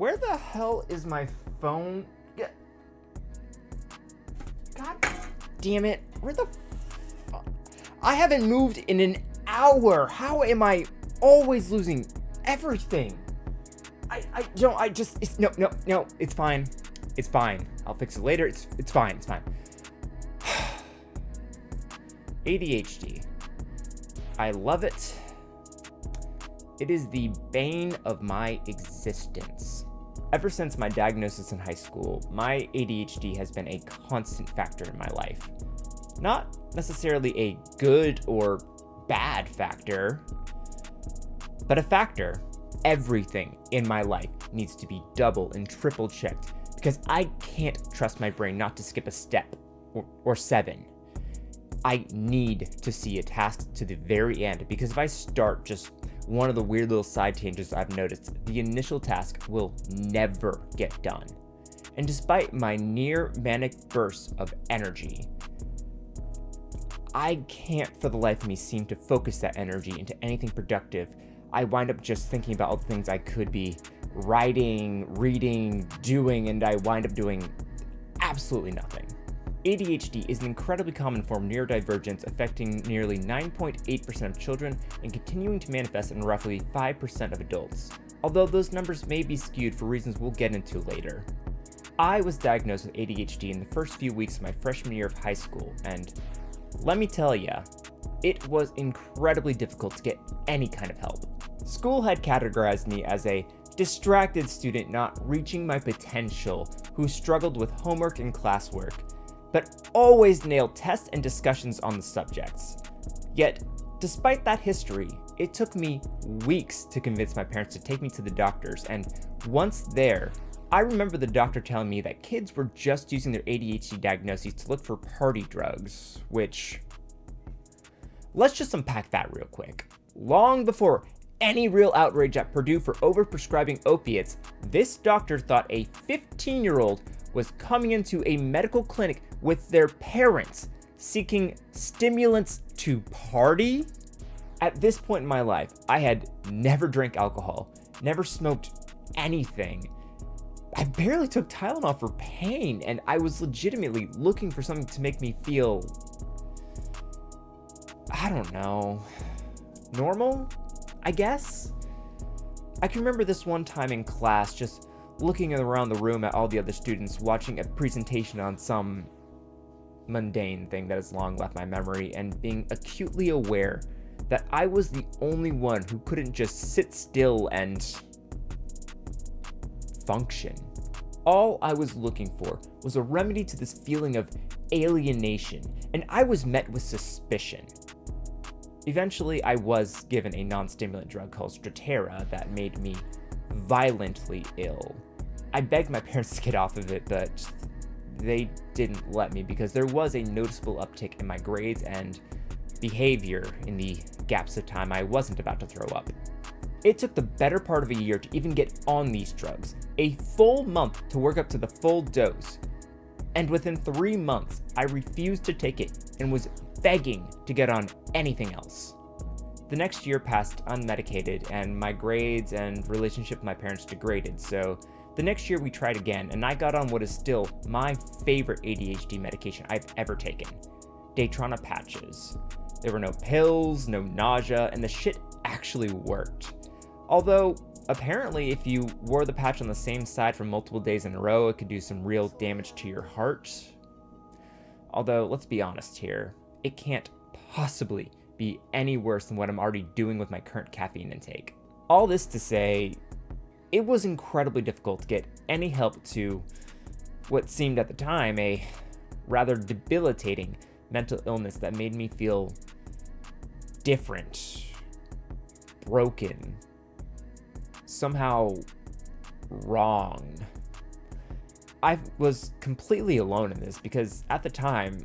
Where the hell is my phone? God damn it. Where the fuck? I haven't moved in an hour. How am I always losing everything? No, it's fine. It's fine. I'll fix it later. It's fine. ADHD. I love it. It is the bane of my existence. Ever since my diagnosis in high school, my ADHD has been a constant factor in my life. Not necessarily a good or bad factor, but a factor. Everything in my life needs to be double and triple checked because I can't trust my brain not to skip a step or 7. I need to see a task to the very end because if I start just one of the weird little side tangents I've noticed, the initial task will never get done. And despite my near manic bursts of energy, I can't for the life of me seem to focus that energy into anything productive. I wind up just thinking about all the things I could be writing, reading, doing, and I wind up doing absolutely nothing. ADHD is an incredibly common form of neurodivergence affecting nearly 9.8% of children and continuing to manifest in roughly 5% of adults, although those numbers may be skewed for reasons we'll get into later. I was diagnosed with ADHD in the first few weeks of my freshman year of high school, and let me tell ya, it was incredibly difficult to get any kind of help. School had categorized me as a distracted student not reaching my potential who struggled with homework and classwork, but always nailed tests and discussions on the subjects. Yet, despite that history, it took me weeks to convince my parents to take me to the doctors, and once there, I remember the doctor telling me that kids were just using their ADHD diagnoses to look for party drugs, which... Let's just unpack that real quick. Long before any real outrage at Purdue for overprescribing opiates, this doctor thought a 15-year-old was coming into a medical clinic with their parents seeking stimulants to party? At this point in my life, I had never drank alcohol, never smoked anything. I barely took Tylenol for pain, and I was legitimately looking for something to make me feel, I don't know, normal, I guess? I can remember this one time in class just looking around the room at all the other students watching a presentation on some mundane thing that has long left my memory and being acutely aware that I was the only one who couldn't just sit still and function. All I was looking for was a remedy to this feeling of alienation, and I was met with suspicion. Eventually, I was given a non-stimulant drug called Strattera that made me violently ill. I begged my parents to get off of it, but they didn't let me because there was a noticeable uptick in my grades and behavior in the gaps of time I wasn't about to throw up. It took the better part of a year to even get on these drugs, a full month to work up to the full dose. And within 3 months, I refused to take it and was begging to get on anything else. The next year passed unmedicated and my grades and relationship with my parents degraded, so the next year we tried again and I got on what is still my favorite ADHD medication I've ever taken, Daytrona patches. There were no pills, no nausea, and the shit actually worked. Although, apparently if you wore the patch on the same side for multiple days in a row, it could do some real damage to your heart. Although, let's be honest here, it can't possibly be any worse than what I'm already doing with my current caffeine intake. All this to say, it was incredibly difficult to get any help to what seemed at the time a rather debilitating mental illness that made me feel different, broken, somehow wrong. I was completely alone in this because at the time,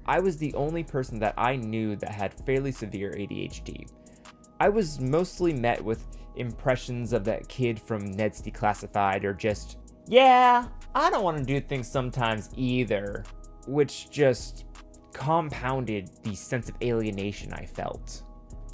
I was the only person that I knew that had fairly severe ADHD. I was mostly met with impressions of that kid from Ned's Declassified or just, yeah, I don't want to do things sometimes either, which just compounded the sense of alienation I felt.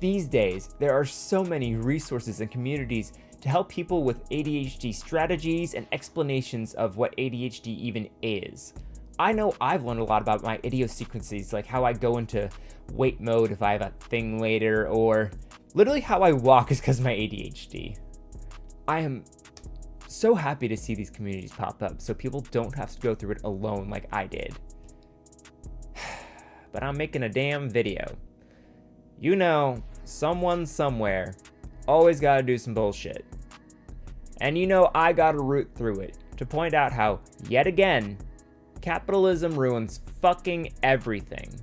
These days, there are so many resources and communities to help people with ADHD strategies and explanations of what ADHD even is. I know I've learned a lot about my idiosyncrasies, like how I go into wait mode if I have a thing later, or literally how I walk is because of my ADHD. I am so happy to see these communities pop up so people don't have to go through it alone like I did. But I'm making a damn video. You know, someone somewhere always gotta do some bullshit. And you know I gotta root through it to point out how, yet again, capitalism ruins fucking everything.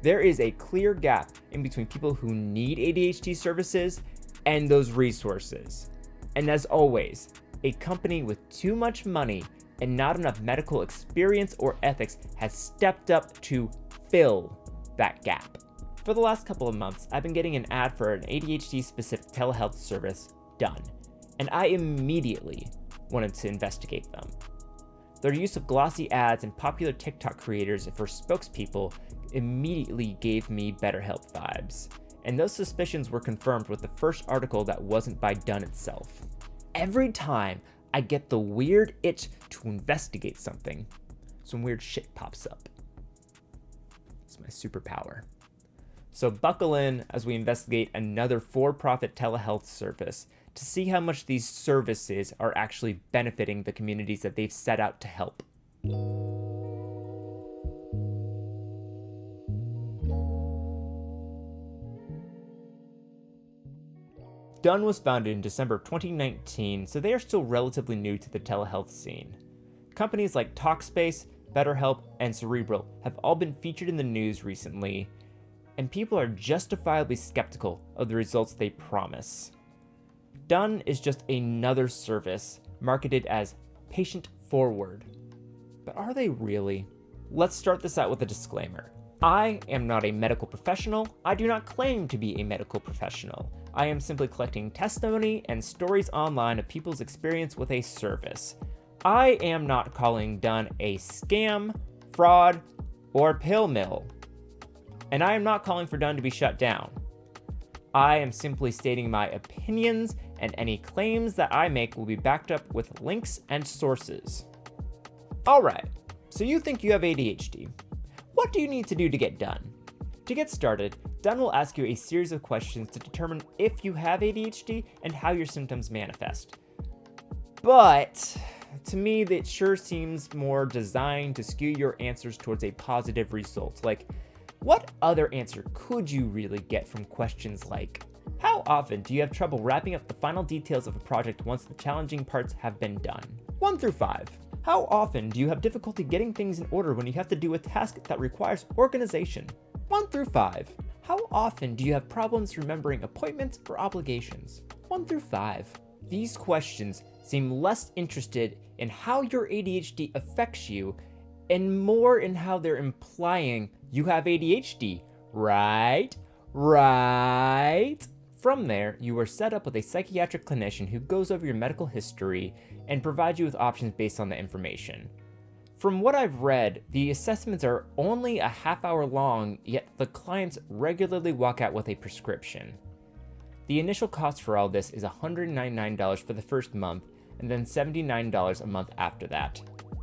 There is a clear gap in between people who need ADHD services and those resources. And as always, a company with too much money and not enough medical experience or ethics has stepped up to fill that gap. For the last couple of months, I've been getting an ad for an ADHD-specific telehealth service done, and I immediately wanted to investigate them. Their use of glossy ads and popular TikTok creators for spokespeople immediately gave me BetterHelp vibes, and those suspicions were confirmed with the first article that wasn't by Dunn itself. Every time I get the weird itch to investigate something, some weird shit pops up. It's my superpower. So buckle in as we investigate another for-profit telehealth service to see how much these services are actually benefiting the communities that they've set out to help. Dunn was founded in December 2019, so they are still relatively new to the telehealth scene. Companies like Talkspace, BetterHelp, and Cerebral have all been featured in the news recently, and people are justifiably skeptical of the results they promise. Dunn is just another service marketed as patient-forward. But are they really? Let's start this out with a disclaimer. I am not a medical professional. I do not claim to be a medical professional. I am simply collecting testimony and stories online of people's experience with a service. I am not calling Dunn a scam, fraud, or pill mill. And I am not calling for Dunn to be shut down. I am simply stating my opinions, and any claims that I make will be backed up with links and sources. Alright, so you think you have ADHD. What do you need to do to get done? To get started, Dunn will ask you a series of questions to determine if you have ADHD and how your symptoms manifest. But to me, that sure seems more designed to skew your answers towards a positive result. Like, what other answer could you really get from questions like, how often do you have trouble wrapping up the final details of a project once the challenging parts have been done? 1 through 5. How often do you have difficulty getting things in order when you have to do a task that requires organization? 1 through 5. How often do you have problems remembering appointments or obligations? 1 through 5. These questions seem less interested in how your ADHD affects you and more in how they're implying you have ADHD, right? Right? From there, you are set up with a psychiatric clinician who goes over your medical history and provides you with options based on the information. From what I've read, the assessments are only a half-hour long, yet the clients regularly walk out with a prescription. The initial cost for all this is $199 for the first month, and then $79 a month after that.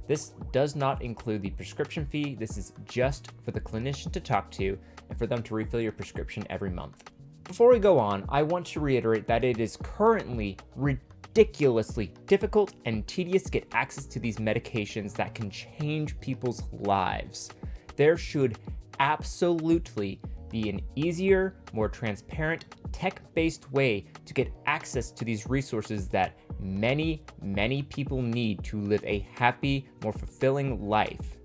This does not include the prescription fee. This is just for the clinician to talk to and for them to refill your prescription every month. Before we go on, I want to reiterate that it is currently ridiculously difficult and tedious to get access to these medications that can change people's lives. There should absolutely be an easier, more transparent, tech-based way to get access to these resources that many, many people need to live a happy, more fulfilling life.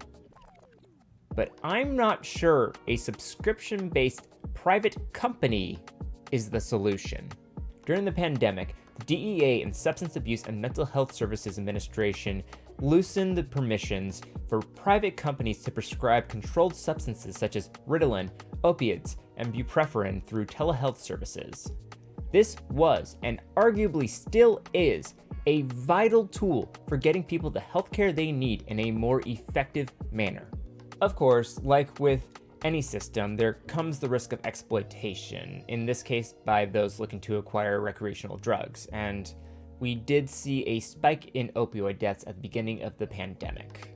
But I'm not sure a subscription-based private company is the solution. During the pandemic, the DEA and Substance Abuse and Mental Health Services Administration loosened the permissions for private companies to prescribe controlled substances such as Ritalin, opiates, and buprenorphine through telehealth services. This was, and arguably still is, a vital tool for getting people the healthcare they need in a more effective manner. Of course, like with any system, there comes the risk of exploitation, in this case by those looking to acquire recreational drugs. And we did see a spike in opioid deaths at the beginning of the pandemic.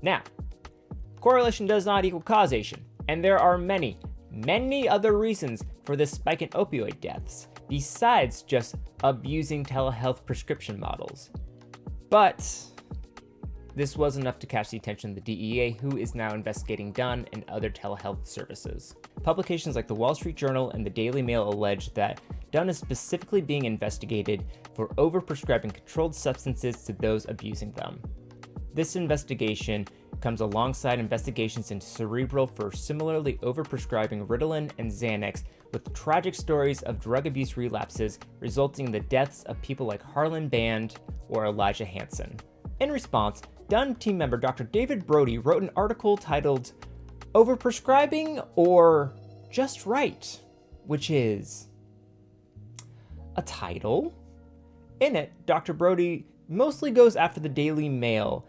Now, correlation does not equal causation, and there are many other reasons for this spike in opioid deaths, besides just abusing telehealth prescription models. But this was enough to catch the attention of the DEA, who is now investigating Dunn and other telehealth services. Publications like the Wall Street Journal and the Daily Mail allege that Dunn is specifically being investigated for overprescribing controlled substances to those abusing them. This investigation comes alongside investigations into Cerebral for similarly overprescribing Ritalin and Xanax, with tragic stories of drug abuse relapses resulting in the deaths of people like Harlan Band or Elijah Hansen. In response, Dunn team member Dr. David Brody wrote an article titled Overprescribing or Just Right, which is a title. In it, Dr. Brody mostly goes after the Daily Mail,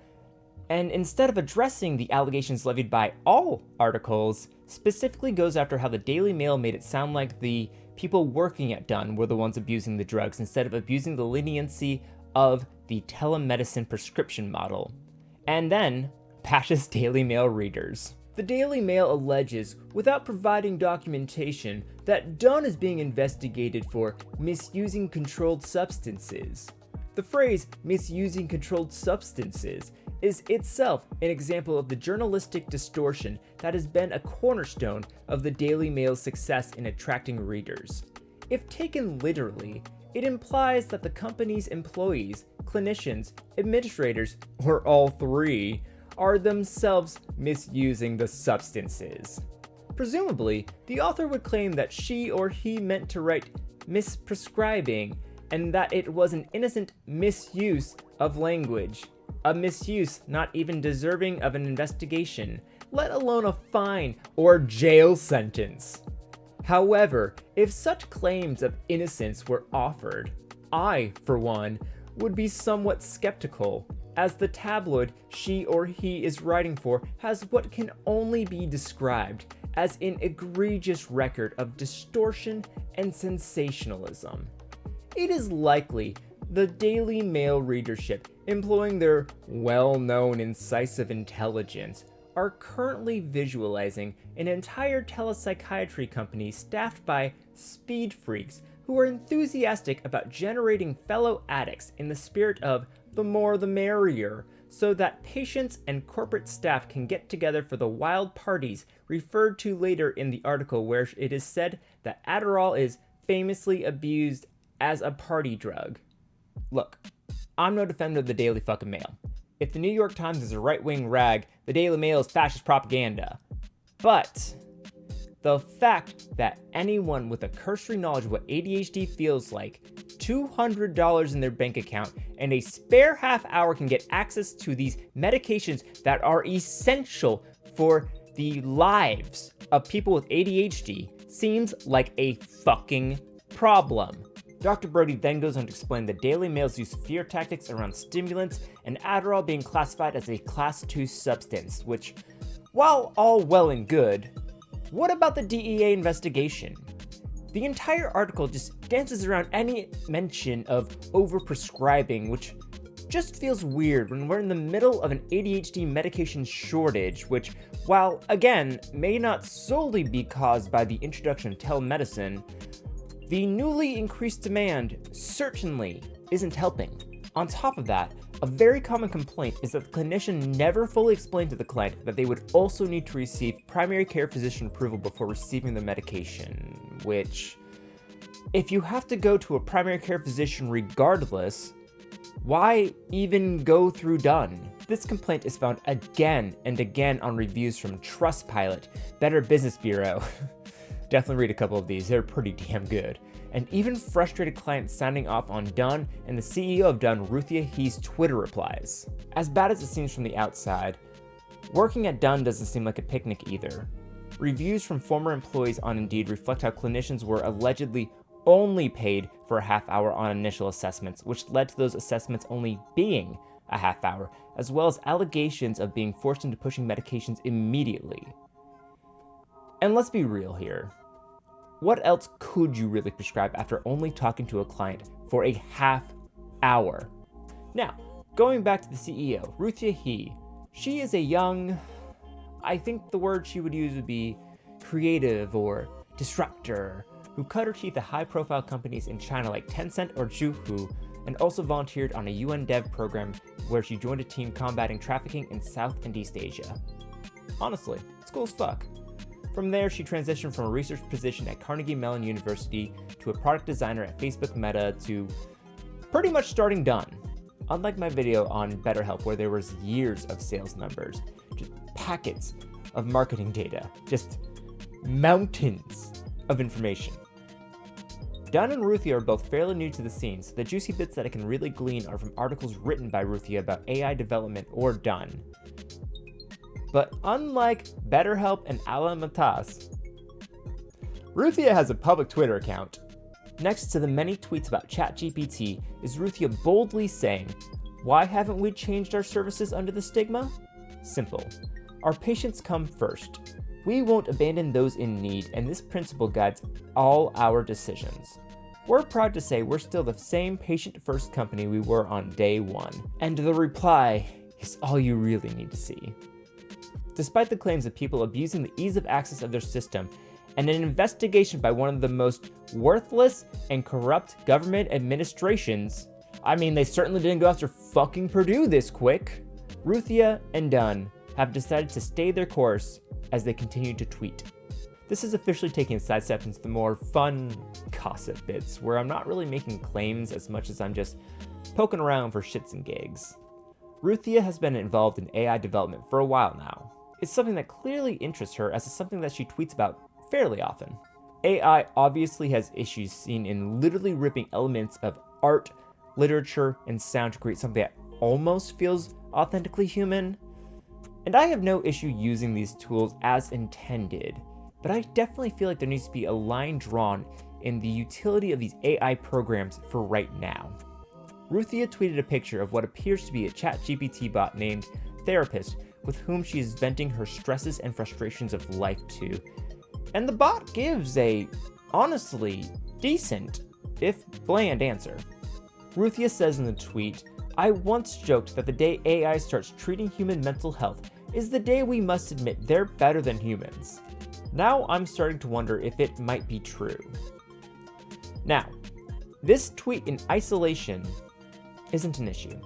and instead of addressing the allegations levied by all articles, specifically goes after how the Daily Mail made it sound like the people working at Dunn were the ones abusing the drugs instead of abusing the leniency of the telemedicine prescription model, and then bashes Daily Mail readers. The Daily Mail alleges, without providing documentation, that Dunn is being investigated for misusing controlled substances. The phrase misusing controlled substances is itself an example of the journalistic distortion that has been a cornerstone of the Daily Mail's success in attracting readers. If taken literally, it implies that the company's employees, clinicians, administrators, or all three, are themselves misusing the substances. Presumably, the author would claim that she or he meant to write misprescribing and that it was an innocent misuse of language, a misuse not even deserving of an investigation, let alone a fine or jail sentence. However, if such claims of innocence were offered, I, for one, would be somewhat skeptical, as the tabloid she or he is writing for has what can only be described as an egregious record of distortion and sensationalism. It is likely the Daily Mail readership, employing their well-known incisive intelligence, are currently visualizing an entire telepsychiatry company staffed by speed freaks who are enthusiastic about generating fellow addicts in the spirit of the more the merrier, so that patients and corporate staff can get together for the wild parties referred to later in the article, where it is said that Adderall is famously abused as a party drug. Look, I'm no defender of the Daily fucking Mail. If the New York Times is a right-wing rag, the Daily Mail is fascist propaganda. But the fact that anyone with a cursory knowledge of what ADHD feels like, $200 in their bank account, and a spare half hour can get access to these medications that are essential for the lives of people with ADHD seems like a fucking problem. Dr. Brody then goes on to explain the Daily Mail's use of fear tactics around stimulants and Adderall being classified as a Class 2 substance, which, while all well and good, what about the DEA investigation? The entire article just dances around any mention of overprescribing, which just feels weird when we're in the middle of an ADHD medication shortage, which, while again may not solely be caused by the introduction of telemedicine, the newly increased demand certainly isn't helping. On top of that, a very common complaint is that the clinician never fully explained to the client that they would also need to receive primary care physician approval before receiving the medication, which, if you have to go to a primary care physician regardless, why even go through Dunn? This complaint is found again and again on reviews from Trustpilot, Better Business Bureau. Definitely read a couple of these, they're pretty damn good. And even frustrated clients sounding off on Dunn and the CEO of Dunn, Ruthia He's Twitter replies. As bad as it seems from the outside, working at Dunn doesn't seem like a picnic either. Reviews from former employees on Indeed reflect how clinicians were allegedly only paid for a half hour on initial assessments, which led to those assessments only being a half hour, as well as allegations of being forced into pushing medications immediately. And let's be real here. What else could you really prescribe after only talking to a client for a half hour. Now, going back to the CEO, Ruthia He. She is a young, I think the word she would use would be creative or disruptor, who cut her teeth at high-profile companies in China like Tencent or Zhuhu, and also volunteered on a UN dev program where she joined a team combating trafficking in South and East Asia. Honestly, it's cool as fuck. From there, she transitioned from a research position at Carnegie Mellon University to a product designer at Facebook Meta to pretty much starting done. Unlike my video on BetterHelp, where there was years of sales numbers, just packets of marketing data, just mountains of information. Dunn and Ruthia are both fairly new to the scene, so the juicy bits that I can really glean are from articles written by Ruthia about AI development or Dunn. But unlike BetterHelp and Ala Matas, Ruthia has a public Twitter account. Next to the many tweets about ChatGPT is Ruthia boldly saying, "Why haven't we changed our services under the stigma? Simple. Our patients come first. We won't abandon those in need, and this principle guides all our decisions. We're proud to say we're still the same patient-first company we were on day one." And the reply is all you really need to see. Despite the claims of people abusing the ease of access of their system, and an investigation by one of the most worthless and corrupt government administrations, I mean, they certainly didn't go after fucking Purdue this quick, Ruthia and Dunn have decided to stay their course as they continue to tweet. This is officially taking a sidestep into the more fun gossip bits, where I'm not really making claims as much as I'm just poking around for shits and gigs. Ruthia has been involved in AI development for a while now. It's something that clearly interests her, as it's something that she tweets about fairly often. AI obviously has issues seen in literally ripping elements of art, literature, and sound to create something that almost feels authentically human. And I have no issue using these tools as intended, but I definitely feel like there needs to be a line drawn in the utility of these AI programs for right now. Ruthia tweeted a picture of what appears to be a ChatGPT bot named Therapist, with whom she is venting her stresses and frustrations of life to. And the bot gives a, honestly, decent, if bland answer. Ruthia says in the tweet, "I once joked that the day AI starts treating human mental health is the day we must admit they're better than humans. Now I'm starting to wonder if it might be true." Now, this tweet in isolation isn't an issue.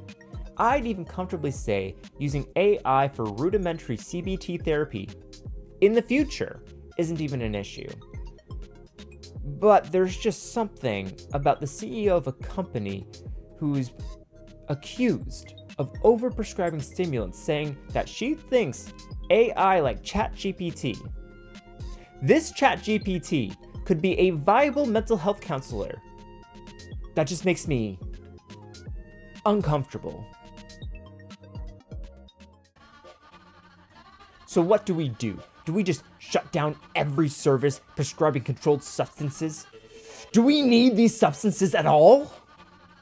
I'd even comfortably say using AI for rudimentary CBT therapy in the future isn't even an issue. But there's just something about the CEO of a company who's accused of overprescribing stimulants, saying that she thinks AI like ChatGPT, this ChatGPT, could be a viable mental health counselor. That just makes me uncomfortable. So what do? Do we just shut down every service prescribing controlled substances? Do we need these substances at all?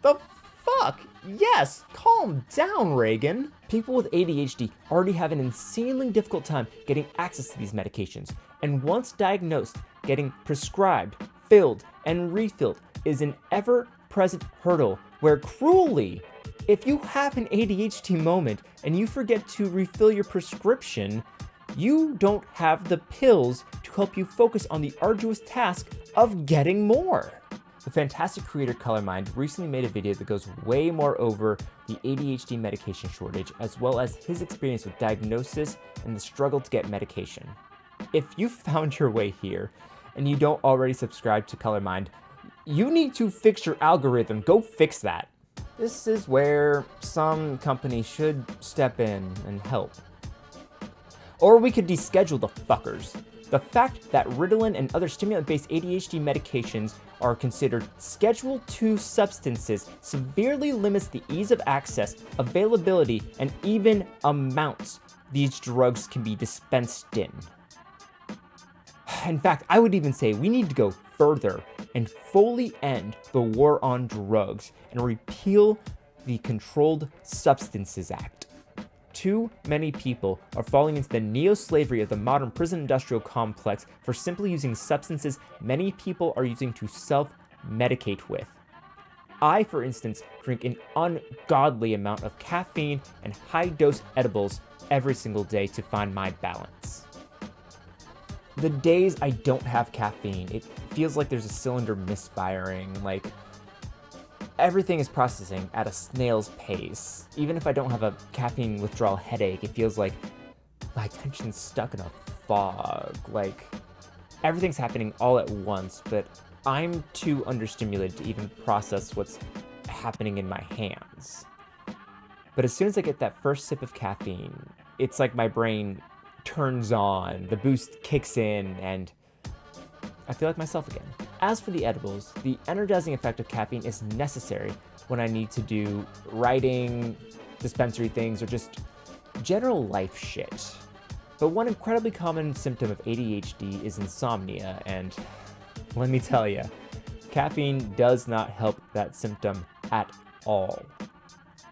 The fuck? Yes, calm down, Reagan. People with ADHD already have an insanely difficult time getting access to these medications, and once diagnosed, getting prescribed, filled, and refilled is an ever-present hurdle where cruelly, if you have an ADHD moment and you forget to refill your prescription, you don't have the pills to help you focus on the arduous task of getting more. The fantastic creator Colormind recently made a video that goes way more over the ADHD medication shortage, as well as his experience with diagnosis and the struggle to get medication. If you found your way here and you don't already subscribe to Colormind, you need to fix your algorithm. Go fix that. This is where some company should step in and help. Or we could deschedule the fuckers. The fact that Ritalin and other stimulant-based ADHD medications are considered Schedule II substances severely limits the ease of access, availability, and even amounts these drugs can be dispensed in. In fact, I would even say we need to go further and fully end the war on drugs and repeal the Controlled Substances Act. Too many people are falling into the neo-slavery of the modern prison industrial complex for simply using substances many people are using to self-medicate with. I, for instance, drink an ungodly amount of caffeine and high-dose edibles every single day to find my balance. The days I don't have caffeine, it feels like there's a cylinder misfiring, like everything is processing at a snail's pace. Even if I don't have a caffeine withdrawal headache, it feels like my attention's stuck in a fog. Like everything's happening all at once, but I'm too understimulated to even process what's happening in my hands. But as soon as I get that first sip of caffeine, it's like my brain turns on, the boost kicks in, and I feel like myself again. As for the edibles, the energizing effect of caffeine is necessary when I need to do writing, dispensary things, or just general life shit. But one incredibly common symptom of ADHD is insomnia, and let me tell you, caffeine does not help that symptom at all.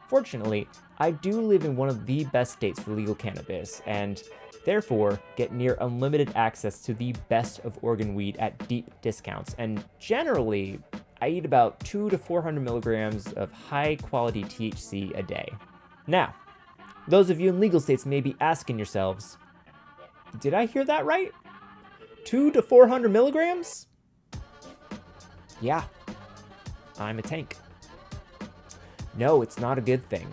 Fortunately, I do live in one of the best states for legal cannabis, and therefore get near unlimited access to the best of Oregon weed at deep discounts, and generally, I eat about 200 to 400 milligrams of high-quality THC a day. Now, those of you in legal states may be asking yourselves, did I hear that right? 200 to 400 milligrams? Yeah, I'm a tank. No, it's not a good thing.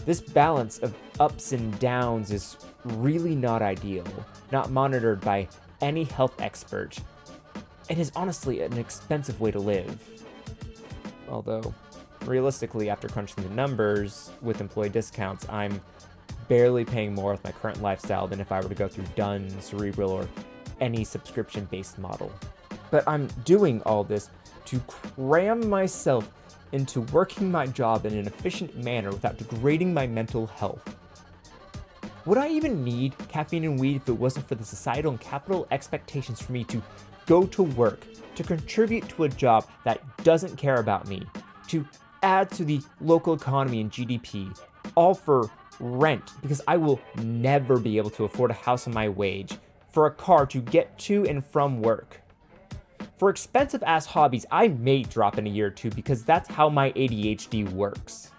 This balance of ups and downs is really not ideal, not monitored by any health expert. It is honestly an expensive way to live. Although, realistically, after crunching the numbers with employee discounts, I'm barely paying more with my current lifestyle than if I were to go through Dun, Cerebral, or any subscription-based model. But I'm doing all this to cram myself into working my job in an efficient manner without degrading my mental health. Would I even need caffeine and weed if it wasn't for the societal and capital expectations for me to go to work, to contribute to a job that doesn't care about me, to add to the local economy and GDP, all for rent because I will never be able to afford a house on my wage, for a car to get to and from work? For expensive ass hobbies, I may drop in a year or two because that's how my ADHD works.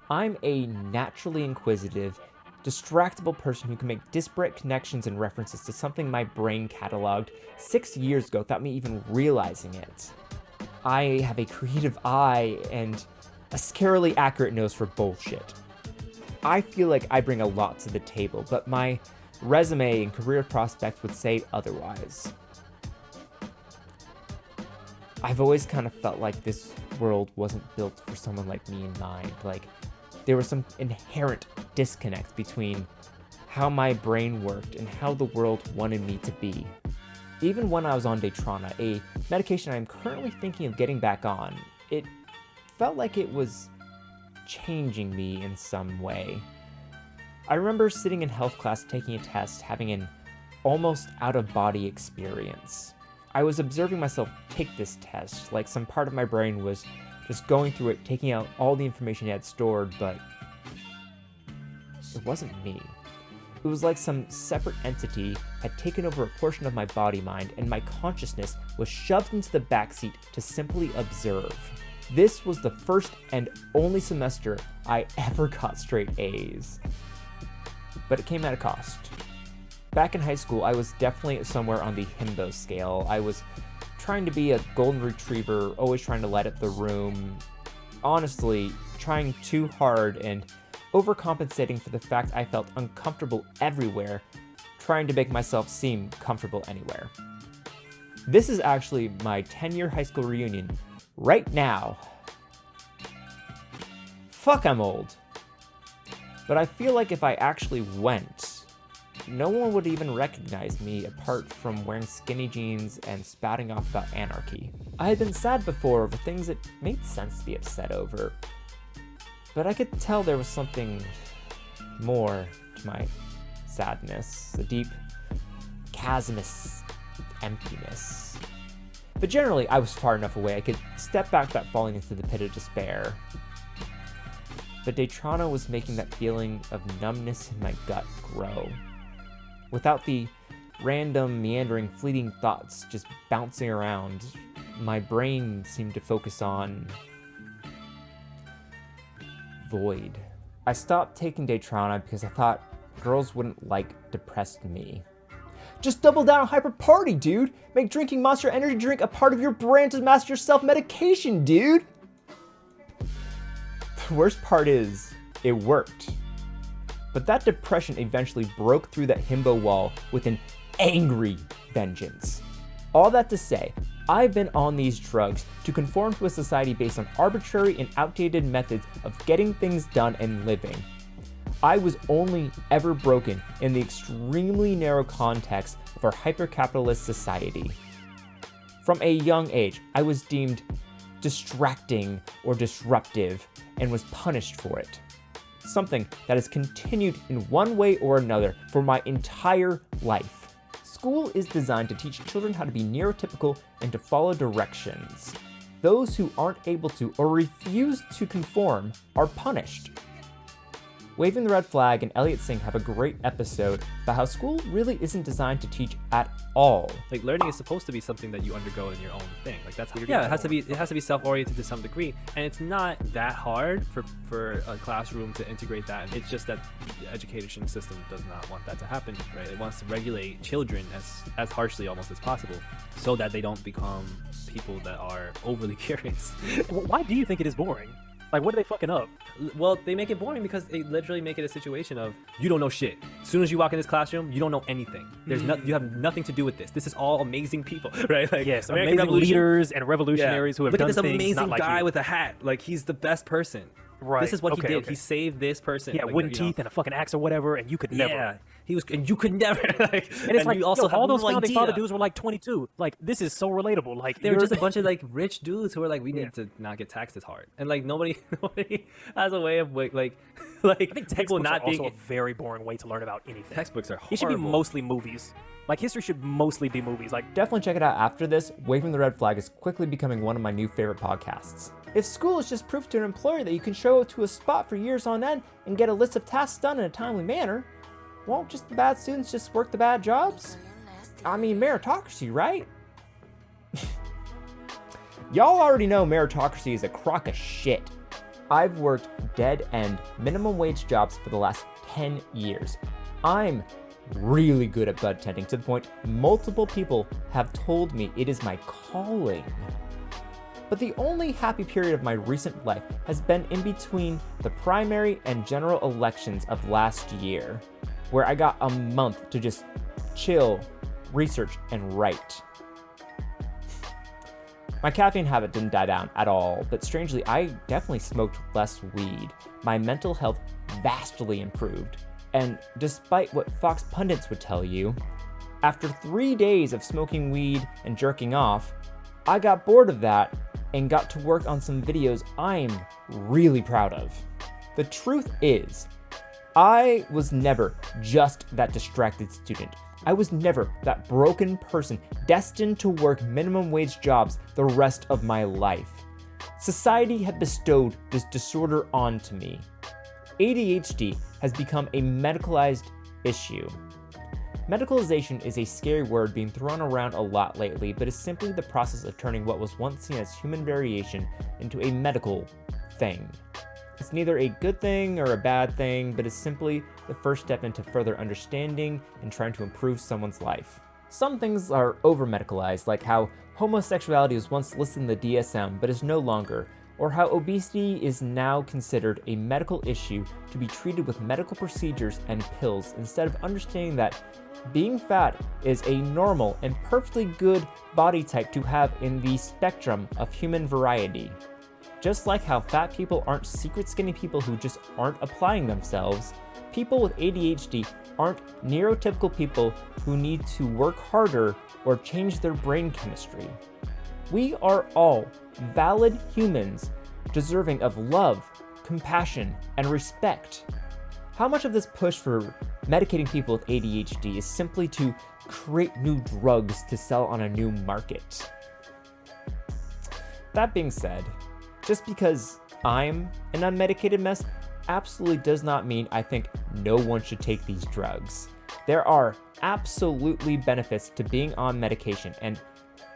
I'm a naturally inquisitive, distractible person who can make disparate connections and references to something my brain cataloged 6 years ago without me even realizing it. I have a creative eye and a scarily accurate nose for bullshit. I feel like I bring a lot to the table, but my resume and career prospects would say otherwise. I've always kind of felt like this world wasn't built for someone like me in mind. Like, there was some inherent disconnect between how my brain worked and how the world wanted me to be. Even when I was on Daytrana, a medication I'm currently thinking of getting back on, it felt like it was changing me in some way. I remember sitting in health class taking a test, having an almost out-of-body experience. I was observing myself take this test, like some part of my brain was just going through it, taking out all the information it had stored, but it wasn't me. It was like some separate entity had taken over a portion of my body-mind, and my consciousness was shoved into the backseat to simply observe. This was the first and only semester I ever got straight A's. But it came at a cost. Back in high school, I was definitely somewhere on the himbo scale. I was trying to be a golden retriever, always trying to light up the room. Honestly, trying too hard and overcompensating for the fact I felt uncomfortable everywhere, trying to make myself seem comfortable anywhere. This is actually my 10-year high school reunion right now. Fuck, I'm old. But I feel like if I actually went, no one would even recognize me apart from wearing skinny jeans and spouting off about anarchy. I had been sad before over things that made sense to be upset over, but I could tell there was something more to my sadness, a deep, chasmous emptiness. But generally, I was far enough away I could step back without falling into the pit of despair. But Daytrana was making that feeling of numbness in my gut grow. Without the random, meandering, fleeting thoughts just bouncing around, my brain seemed to focus on void. I stopped taking Daytrana because I thought girls wouldn't like depressed me. Just double down on hyper party, dude. Make drinking Monster Energy drink a part of your brand to master your self-medication, dude. The worst part is, it worked. But that depression eventually broke through that himbo wall with an angry vengeance. All that to say, I've been on these drugs to conform to a society based on arbitrary and outdated methods of getting things done and living. I was only ever broken in the extremely narrow context of our hyper-capitalist society. From a young age, I was deemed distracting or disruptive and was punished for it. Something that has continued in one way or another for my entire life. School is designed to teach children how to be neurotypical and to follow directions. Those who aren't able to or refuse to conform are punished. Waving the Red Flag and Elliot Singh have a great episode about how school really isn't designed to teach at all. Like, learning is supposed to be something that you undergo in your own thing. Like, that's how it has to be self-oriented to some degree, and it's not that hard for a classroom to integrate that. It's just that the education system does not want that to happen, right? It wants to regulate children as harshly almost as possible so that they don't become people that are overly curious. Why do you think it is boring? Like, what are they fucking up? Well, they make it boring because they literally make it a situation of, you don't know shit. As soon as you walk in this classroom, you don't know anything. You have nothing to do with this. This is all amazing people, right? Like, yes, amazing leaders and revolutionaries who have done things not like you. Look at this amazing guy with a hat. Like, he's the best person. Right. This is what he did. Okay. He saved this person. Yeah, like, wooden teeth and a fucking axe or whatever, and you could never. Yeah, and you could never. Like, and it's like, you also all those founding father dudes were like 22. Like, this is so relatable. Like, they were just a bunch of like rich dudes who were like, we need to not get taxed as hard, and like nobody has a way of like I think textbooks are also a very boring way to learn about anything. Textbooks are horrible. It should be mostly movies. Like, history should mostly be movies. Like, definitely check it out after this. Waving the Red Flag is quickly becoming one of my new favorite podcasts. If school is just proof to an employer that you can show up to a spot for years on end and get a list of tasks done in a timely manner, won't just the bad students just work the bad jobs? I mean, meritocracy, right? Y'all already know meritocracy is a crock of shit. I've worked dead-end minimum wage jobs for the last 10 years. I'm really good at bud tending to the point multiple people have told me it is my calling. But the only happy period of my recent life has been in between the primary and general elections of last year, where I got a month to just chill, research, and write. My caffeine habit didn't die down at all, but strangely, I definitely smoked less weed. My mental health vastly improved. And despite what Fox pundits would tell you, after 3 days of smoking weed and jerking off, I got bored of that and got to work on some videos I'm really proud of. The truth is, I was never just that distracted student. I was never that broken person destined to work minimum wage jobs the rest of my life. Society had bestowed this disorder onto me. ADHD has become a medicalized issue. Medicalization is a scary word being thrown around a lot lately, but is simply the process of turning what was once seen as human variation into a medical thing. It's neither a good thing or a bad thing, but is simply the first step into further understanding and trying to improve someone's life. Some things are over-medicalized, like how homosexuality was once listed in the DSM but is no longer, or how obesity is now considered a medical issue to be treated with medical procedures and pills, instead of understanding that being fat is a normal and perfectly good body type to have in the spectrum of human variety. Just like how fat people aren't secret skinny people who just aren't applying themselves, people with ADHD aren't neurotypical people who need to work harder or change their brain chemistry. We are all valid humans deserving of love, compassion, and respect. How much of this push for medicating people with ADHD is simply to create new drugs to sell on a new market? That being said, just because I'm an unmedicated mess absolutely does not mean I think no one should take these drugs. There are absolutely benefits to being on medication, and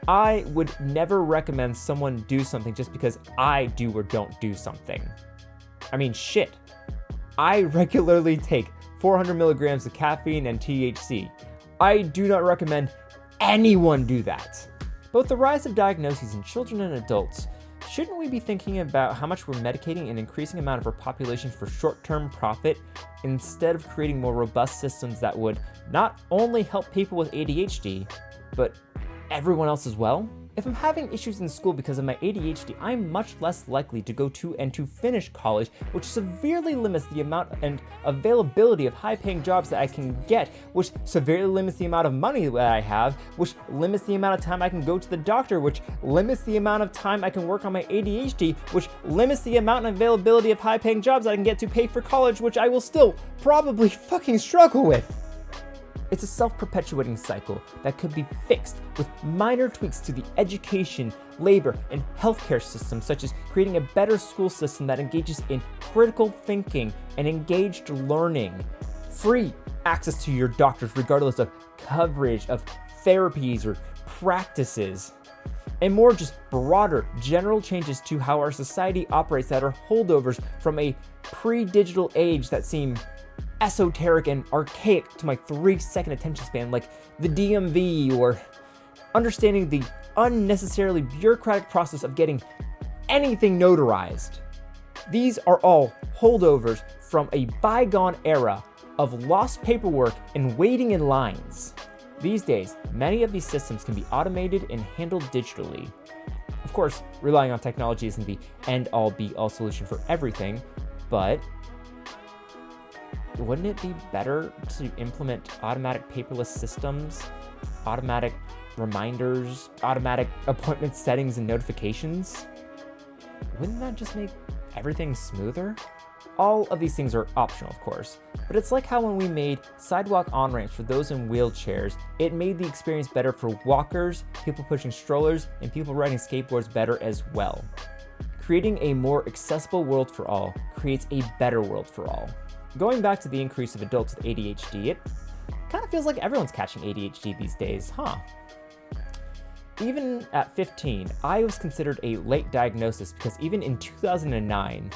I would never recommend someone do something just because I do or don't do something. I mean, shit. I regularly take 400 milligrams of caffeine and THC. I do not recommend anyone do that. Both the rise of diagnoses in children and adults, shouldn't we be thinking about how much we're medicating an increasing amount of our population for short-term profit instead of creating more robust systems that would not only help people with ADHD, but everyone else as well? If I'm having issues in school because of my ADHD, I'm much less likely to go to and to finish college, which severely limits the amount and availability of high-paying jobs that I can get, which severely limits the amount of money that I have, which limits the amount of time I can go to the doctor, which limits the amount of time I can work on my ADHD, which limits the amount and availability of high-paying jobs I can get to pay for college, which I will still probably fucking struggle with. It's a self-perpetuating cycle that could be fixed with minor tweaks to the education, labor, and healthcare system, such as creating a better school system that engages in critical thinking and engaged learning, free access to your doctors regardless of coverage of therapies or practices, and more just broader general changes to how our society operates that are holdovers from a pre-digital age that seem esoteric and archaic to my 3-second attention span, like the DMV, or understanding the unnecessarily bureaucratic process of getting anything notarized. These are all holdovers from a bygone era of lost paperwork and waiting in lines. These days, many of these systems can be automated and handled digitally. Of course, relying on technology isn't the end-all be-all solution for everything, but wouldn't it be better to implement automatic paperless systems, automatic reminders, automatic appointment settings and notifications? Wouldn't that just make everything smoother? All of these things are optional, of course, but it's like how when we made sidewalk on-ramps for those in wheelchairs, it made the experience better for walkers, people pushing strollers, and people riding skateboards better as well. Creating a more accessible world for all creates a better world for all. Going back to the increase of adults with ADHD, it kind of feels like everyone's catching ADHD these days, huh? Even at 15, I was considered a late diagnosis because even in 2009,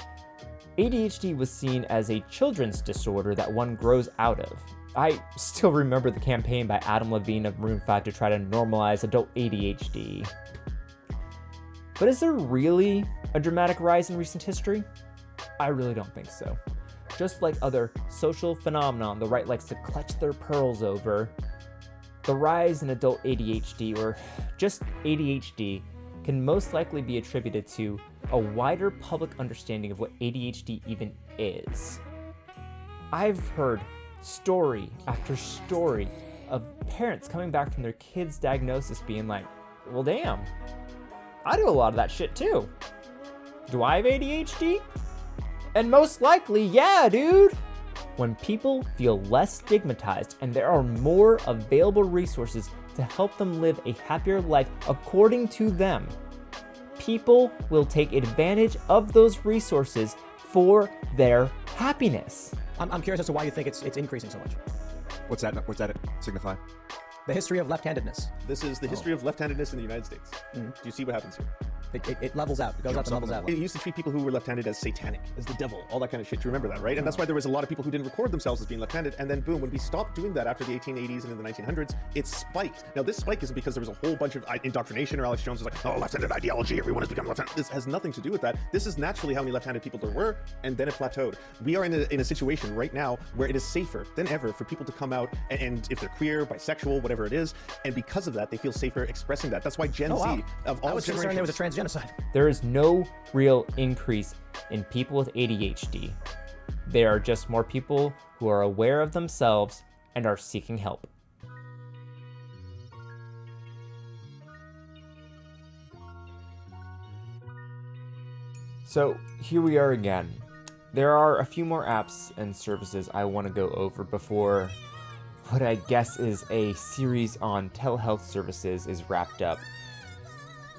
ADHD was seen as a children's disorder that one grows out of. I still remember the campaign by Adam Levine of Maroon 5 to try to normalize adult ADHD. But is there really a dramatic rise in recent history? I really don't think so. Just like other social phenomenon the right likes to clutch their pearls over, the rise in adult ADHD, or just ADHD, can most likely be attributed to a wider public understanding of what ADHD even is. I've heard story after story of parents coming back from their kids' diagnosis being like, well damn, I do a lot of that shit too. Do I have ADHD? And most likely, yeah, dude. When people feel less stigmatized and there are more available resources to help them live a happier life according to them, people will take advantage of those resources for their happiness. I'm curious as to why you think it's increasing so much. What's that signify? The history of left-handedness. This is the history of left-handedness in the United States. Mm-hmm. Do you see what happens here? It levels out. It goes up and levels out. It used to treat people who were left-handed as satanic, as the devil, all that kind of shit. You remember that, right? And that's why there was a lot of people who didn't record themselves as being left-handed. And then boom, when we stopped doing that after the 1880s and in the 1900s, it spiked. Now this spike isn't because there was a whole bunch of indoctrination, or Alex Jones was like, oh, left-handed ideology, everyone has become left-handed. This has nothing to do with that. This is naturally how many left-handed people there were, and then it plateaued. We are in a situation right now where it is safer than ever for people to come out, and if they're queer, bisexual, whatever it is, and because of that, they feel safer expressing that. That's why Gen Z of all I was concerned there was a transgenocide. There is no real increase in people with ADHD. There are just more people who are aware of themselves and are seeking help. So here we are again. There are a few more apps and services I want to go over before what I guess is a series on telehealth services is wrapped up.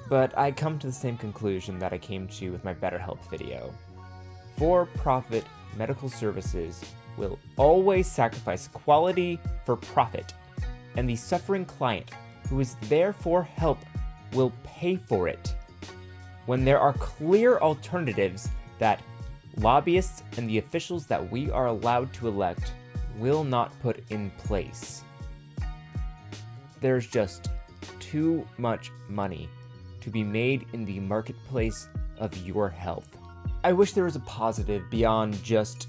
But I come to the same conclusion that I came to with my BetterHelp video. For-profit medical services will always sacrifice quality for profit, and the suffering client who is there for help will pay for it. When there are clear alternatives that lobbyists and the officials that we are allowed to elect will not put in place. There's just too much money to be made in the marketplace of your health. I wish there was a positive beyond just,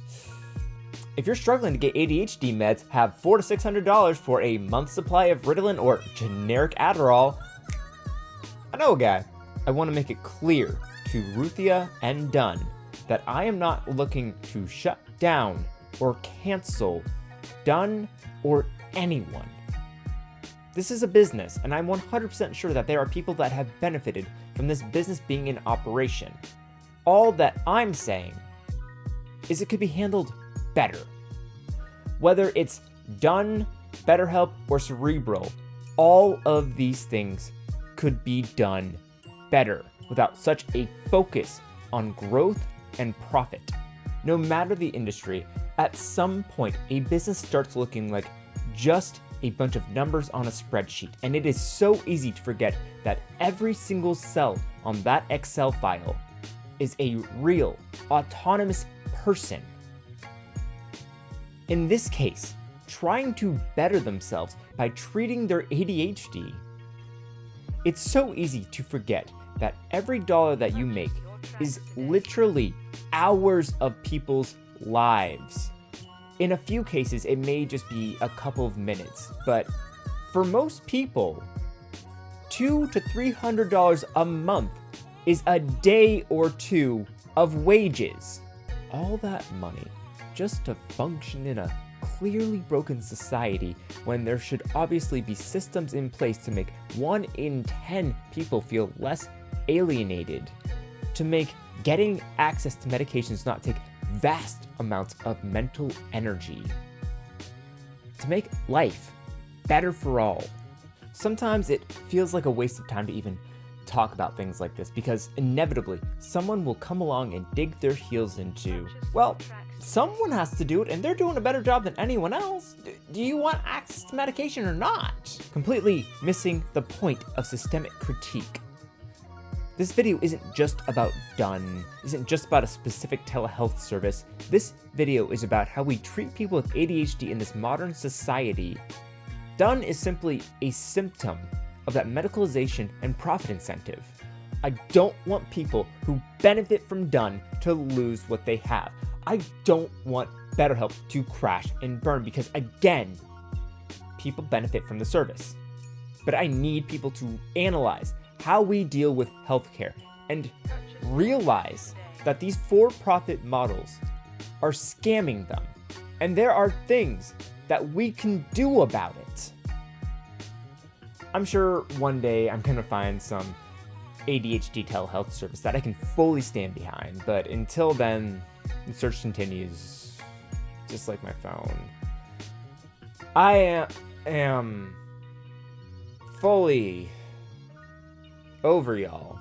if you're struggling to get ADHD meds, have $400 to $600 for a month's supply of Ritalin or generic Adderall. I know a guy. I want to make it clear to Ruthia and Dunn that I am not looking to shut down or cancel Dunn or anyone. This is a business, and I'm 100% sure that there are people that have benefited from this business being in operation. All that I'm saying is it could be handled better. Whether it's Dunn, BetterHelp, or Cerebral, all of these things could be done better without such a focus on growth and profit. No matter the industry, at some point, a business starts looking like just a bunch of numbers on a spreadsheet, and it is so easy to forget that every single cell on that Excel file is a real, autonomous person. In this case, trying to better themselves by treating their ADHD. It's so easy to forget that every dollar that you make is literally hours of people's lives. In a few cases, it may just be a couple of minutes, but for most people, $200 to $300 a month is a day or two of wages. All that money just to function in a clearly broken society when there should obviously be systems in place to make 1 in 10 people feel less alienated, to make getting access to medications not take vast amounts of mental energy, to make life better for all. Sometimes it feels like a waste of time to even talk about things like this because inevitably someone will come along and dig their heels into, well, someone has to do it and they're doing a better job than anyone else. Do you want access to medication or not? Completely missing the point of systemic critique. This video isn't just about Dunn, isn't just about a specific telehealth service. This video is about how we treat people with ADHD in this modern society. Dunn is simply a symptom of that medicalization and profit incentive. I don't want people who benefit from Dunn to lose what they have. I don't want BetterHelp to crash and burn because, again, people benefit from the service. But I need people to analyze how we deal with healthcare and realize that these for-profit models are scamming them. And there are things that we can do about it. I'm sure one day I'm gonna find some ADHD telehealth service that I can fully stand behind, but until then, the search continues, just like my phone. I am fully over y'all.